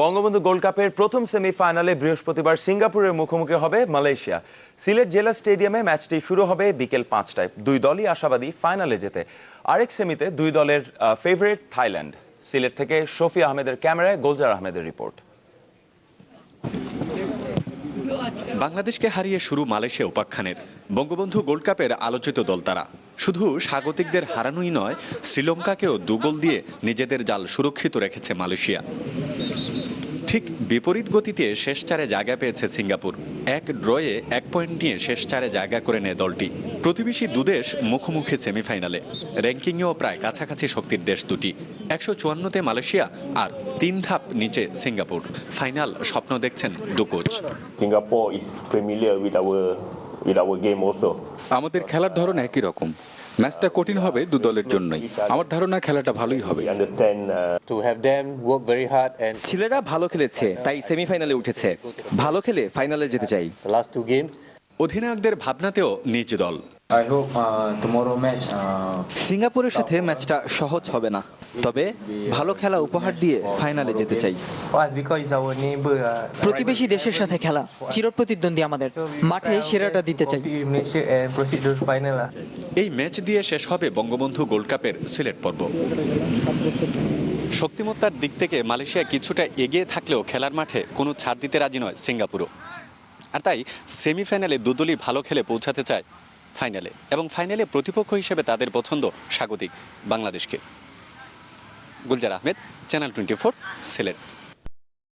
Bangabandhu gold কাপের প্রথম সেমিফাইনালে বৃহস্পতিবার সিঙ্গাপুরের মুখোমুখি হবে মালয়েশিয়া। সিলেট জেলা স্টেডিয়ামে ম্যাচটি শুরু হবে বিকেল 5টায়। দুই দলই আশাবাদী ফাইনালে যেতে। আরেক সেমিতে দুই দলের ফেভারিট থাইল্যান্ড। সিলেট থেকে শফি আহমেদের ক্যামেরায় গোলজার আহমেদের রিপোর্ট। বাংলাদেশকে হারিয়ে শুরু মালয়েশিয়া উপাখ্যানের। বঙ্গবন্ধু গোল্ড কাপের আলোচিত দল তারা। শুধু স্বাগতিকদের হারানোই নয়, শ্রীলঙ্কাকেও 2 গোল দিয়ে নিজেদের জাল সুরক্ষিত রেখেছে মালয়েশিয়া। ঠিক বিপরীত গতিতে শেষ 4-এ জায়গা পেয়েছে সিঙ্গাপুর। 1 ড্রয়ে 1 পয়েন্ট নিয়ে শেষ 4-এ জায়গা করে নেয় দলটি। প্রতিবেশী দুদেশ মুখোমুখি সেমিফাইনালে। র্যাঙ্কিংয়েও প্রায় কাছাকাছি শক্তির দেশ দুটি। 154তে মালয়েশিয়া আর 3 ধাপ নিচে সিঙ্গাপুর। ফাইনাল স্বপ্ন দেখছেন দু coach. Singapore is familiar with our game also. আমাদের খেলার ধরন একই রকম। ম্যাচটা কঠিন হবে দু দলের জন্যই। আমার ধারণা খেলাটা ভালোই হবে। We understand to have them work very hard and ছেলেরা ভালো খেলেছে, তাই সেমিফাইনালে উঠেছে। ভালো খেলে ফাইনালে যেতে চাই। the last 2 games. অধিনায়কদের ভাবনাতেও নিজ দল। I hope tomorrow match সিঙ্গাপুরের সাথে ম্যাচটা সহজ হবে না, তবে ভালো খেলা উপহার দিয়ে ফাইনালে যেতে চাই। because it's our neighbor. প্রতিবেশী দেশের সাথে খেলা চিরপ্রতিদ্বন্দ্বী, আমাদের মাঠে সেরাটা দিতে চাই। Malaysia and proceed to the final. এই ম্যাচ দিয়ে শেষ হবে বঙ্গবন্ধু গোল্ড কাপের সিলেট পর্ব। শক্তিমত্তার দিক থেকে মালয়েশিয়া কিছুটা এগিয়ে থাকলেও খেলার মাঠে কোনো ছাড় দিতে রাজি নয় সিঙ্গাপুরও। আর তাই সেমিফাইনালে দুদলই ভালো খেলে পৌঁছাতে চায় ফাইনালে, এবং ফাইনালে প্রতিপক্ষ হিসেবে তাদের পছন্দ স্বাগতিক বাংলাদেশকে। গুলজার আহমেদ, চ্যানেল 24, সিলেট।